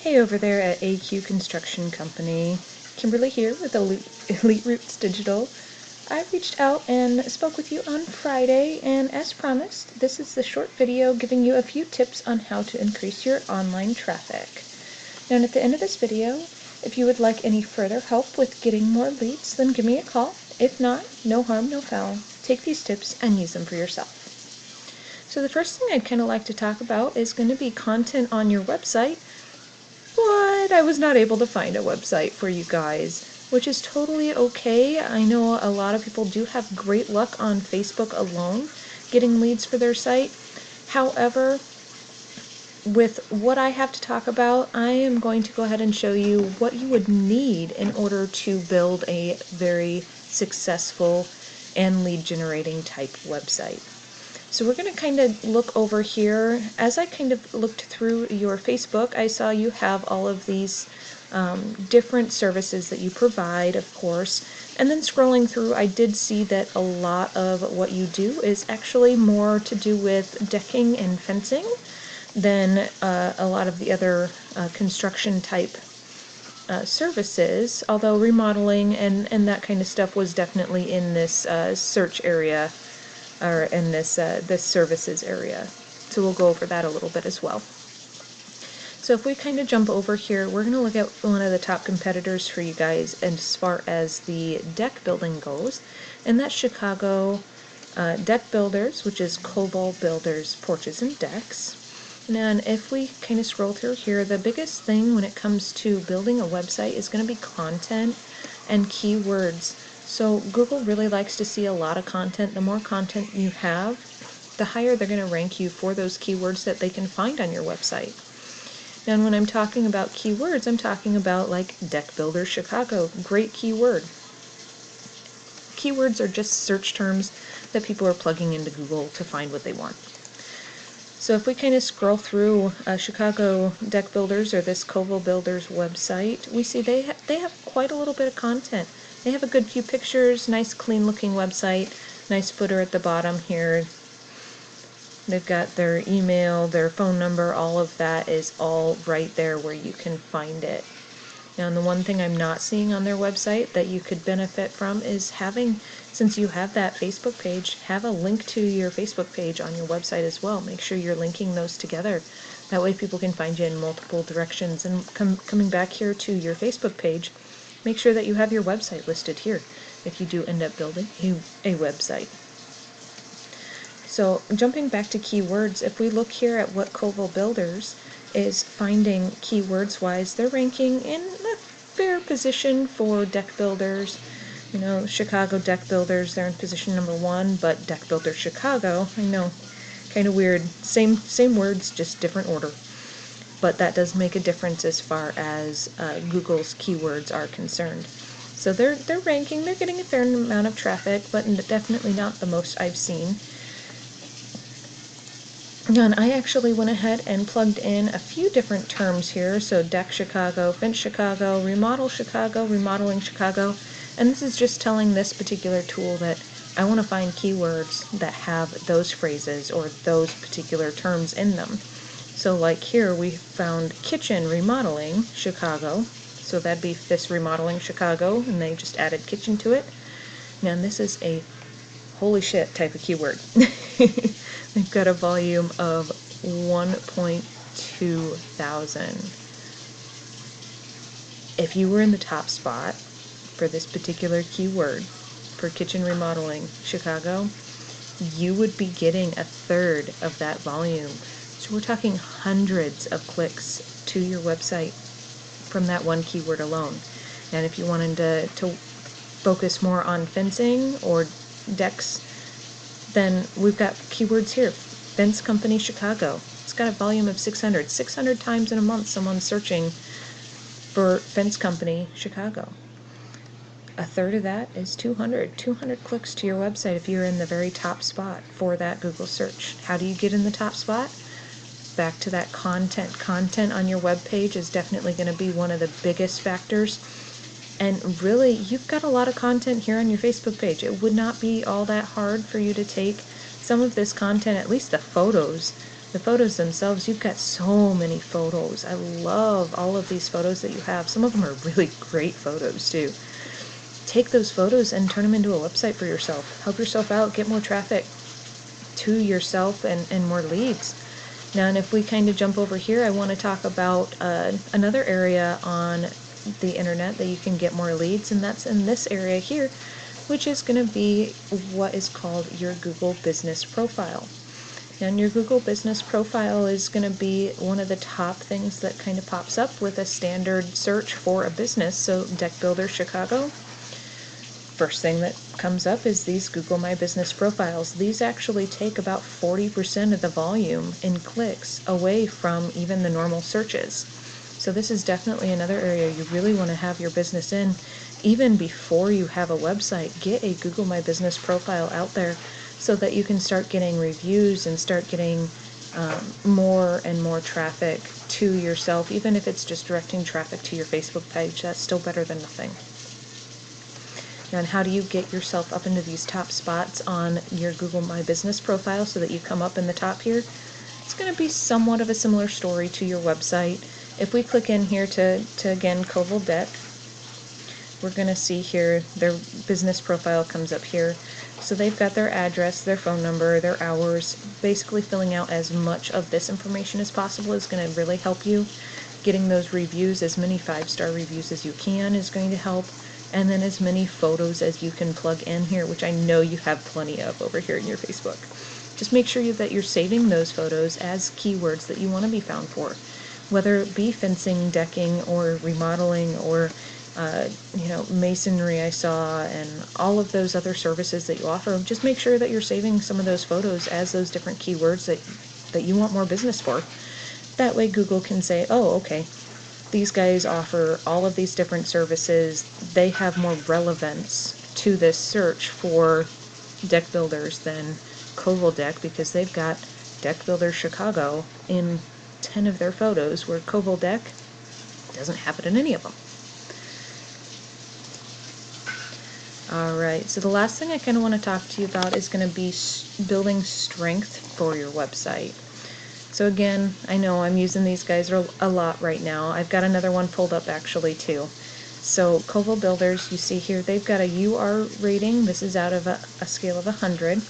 Hey over there at AQ Construction Company, Kimberly here with Elite Roots Digital. I reached out and spoke with you on Friday, and as promised, this is the short video giving you a few tips on how to increase your online traffic. Now at the end of this video, if you would like any further help with getting more leads, then give me a call. If not, no harm, no foul. Take these tips and use them for yourself. So the first thing I'd kind of like to talk about is going to be content on your website. But I was not able to find a website for you guys, which is totally okay. I know a lot of people do have great luck on Facebook alone getting leads for their site. However, with what I have to talk about, I am going to go ahead and show you what you would need in order to build a very successful and lead generating type website. So we're going to kind of look over here. As I kind of looked through your Facebook, I saw you have all of these different services that you provide, of course. And then scrolling through, I did see that a lot of what you do is actually more to do with decking and fencing than a lot of the other construction type services, although remodeling and that kind of stuff was definitely in this search area, or in this services area. So we'll go over that a little bit as well. So if we kind of jump over here, we're going to look at one of the top competitors for you guys as far as the deck building goes, and that's Chicago Deck Builders, which is Cobalt Builders Porches and Decks. And if we kind of scroll through here, the biggest thing when it comes to building a website is going to be content and keywords. So Google really likes to see a lot of content. The more content you have, the higher they're going to rank you for those keywords that they can find on your website. And when I'm talking about keywords, I'm talking about like Deck Builder Chicago, great keyword. Keywords are just search terms that people are plugging into Google to find what they want. So if we kind of scroll through Chicago Deck Builders, or this Cobalt Builders website, we see they have quite a little bit of content. They have a good few pictures, nice clean looking website, nice footer at the bottom here. They've got their email, their phone number, all of that is all right there where you can find it. Now, and the one thing I'm not seeing on their website that you could benefit from is having, since you have that Facebook page, have a link to your Facebook page on your website as well. Make sure you're linking those together. That way people can find you in multiple directions. And coming back here to your Facebook page, make sure that you have your website listed here if you do end up building a website. So jumping back to keywords, if we look here at what Cobalt Builders is finding keywords wise, they're ranking in a fair position for deck builders. You know, Chicago Deck Builders, they're in position number 1, but Deck Builder Chicago, I know, kind of weird. Same words, just different order. But that does make a difference as far as Google's keywords are concerned. So they're ranking, they're getting a fair amount of traffic, but definitely not the most I've seen. And I actually went ahead and plugged in a few different terms here. So Deck Chicago, Fence Chicago, Remodel Chicago, Remodeling Chicago. And this is just telling this particular tool that I want to find keywords that have those phrases or those particular terms in them. So like here we found Kitchen Remodeling Chicago. So that'd be this Remodeling Chicago, and they just added kitchen to it. Now this is a holy shit type of keyword. They've got a volume of 1.2 thousand. If you were in the top spot for this particular keyword for kitchen remodeling Chicago, you would be getting a third of that volume. So we're talking hundreds of clicks to your website from that one keyword alone. And if you wanted to focus more on fencing or decks, then we've got keywords here. Fence Company Chicago. It's got a volume of 600. 600 times in a month someone's searching for Fence Company Chicago. A third of that is 200 clicks to your website if you're in the very top spot for that Google search. How do you get in the top spot? Back to that content. Content on your web page is definitely going to be one of the biggest factors. And really, you've got a lot of content here on your Facebook page. It would not be all that hard for you to take some of this content, at least the photos, The photos themselves, you've got so many photos. I love all of these photos that you have. Some of them are really great photos too. Take those photos and turn them into a website for yourself. Help yourself out, get more traffic to yourself and more leads. Now, and if we kind of jump over here, I want to talk about another area on the internet that you can get more leads, and that's in this area here, which is going to be what is called your Google Business Profile. And your Google Business Profile is going to be one of the top things that kind of pops up with a standard search for a business. So Deck Builder Chicago, first thing that comes up is these Google My Business Profiles. These actually take about 40% of the volume in clicks away from even the normal searches. So this is definitely another area you really want to have your business in. Even before you have a website, get a Google My Business Profile out there so that you can start getting reviews and start getting more and more traffic to yourself. Even if it's just directing traffic to your Facebook page, that's still better than nothing. Now, and how do you get yourself up into these top spots on your Google My Business Profile so that you come up in the top here? It's going to be somewhat of a similar story to your website. If we click in here to again, Koval Deck, we're going to see here their business profile comes up here. So they've got their address, their phone number, their hours. Basically filling out as much of this information as possible is going to really help you. Getting those reviews, as many 5-star reviews as you can, is going to help. And then as many photos as you can plug in here, which I know you have plenty of over here in your Facebook. Just make sure that you're saving those photos as keywords that you want to be found for. Whether it be fencing, decking, or remodeling, or masonry I saw, and all of those other services that you offer, just make sure that you're saving some of those photos as those different keywords that you want more business for. That way Google can say, oh, okay, these guys offer all of these different services. They have more relevance to this search for deck builders than Koval Deck, because they've got Deck Builder Chicago in 10 of their photos, where Koval Deck doesn't have it in any of them. Alright, so the last thing I kind of want to talk to you about is going to be building strength for your website. So again, I know I'm using these guys a lot right now. I've got another one pulled up actually too. So Koval Builders, you see here, they've got a UR rating. This is out of a scale of 100,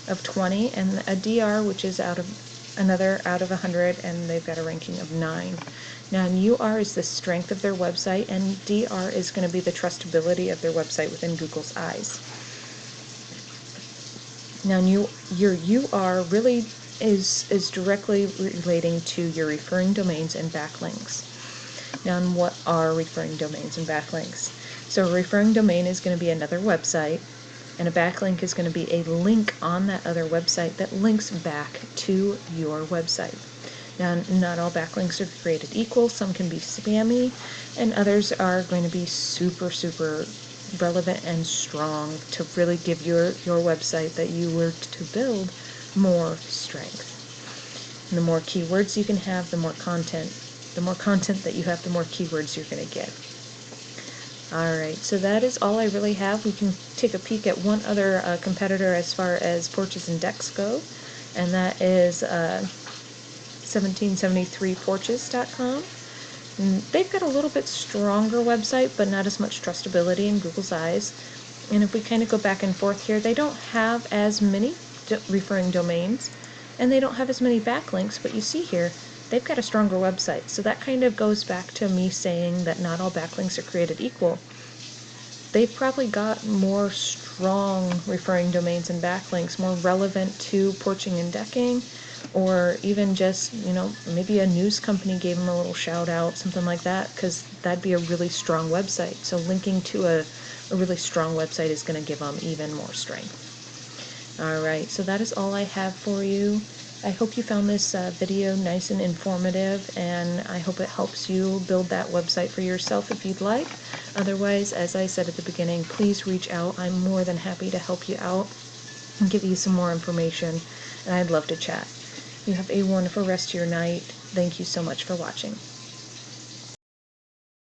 of 20, and a DR, which is another out of 100, and they've got a ranking of 9. Now, UR is the strength of their website, and DR is going to be the trustability of their website within Google's eyes. Now, your UR really is directly relating to your referring domains and backlinks. Now, and what are referring domains and backlinks? So a referring domain is going to be another website, and a backlink is going to be a link on that other website that links back to your website. Now, not all backlinks are created equal. Some can be spammy, and others are going to be super, super relevant and strong to really give your website that you were to build more strength. And the more keywords you can have, the more content. The more content that you have, the more keywords you're going to get. Alright, so that is all I really have. We can take a peek at one other competitor as far as porches and decks go, and that is 1773porches.com. They've got a little bit stronger website, but not as much trustability in Google's eyes. And if we kind of go back and forth here, they don't have as many referring domains, and they don't have as many backlinks, but you see here, they've got a stronger website. So that kind of goes back to me saying that not all backlinks are created equal. They've probably got more strong referring domains and backlinks, more relevant to porching and decking, or even just, maybe a news company gave them a little shout out, something like that, because that'd be a really strong website. So linking to a really strong website is going to give them even more strength. Alright, so that is all I have for you. I hope you found this video nice and informative, and I hope it helps you build that website for yourself if you'd like. Otherwise, as I said at the beginning, please reach out. I'm more than happy to help you out and give you some more information, and I'd love to chat. You have a wonderful rest of your night. Thank you so much for watching.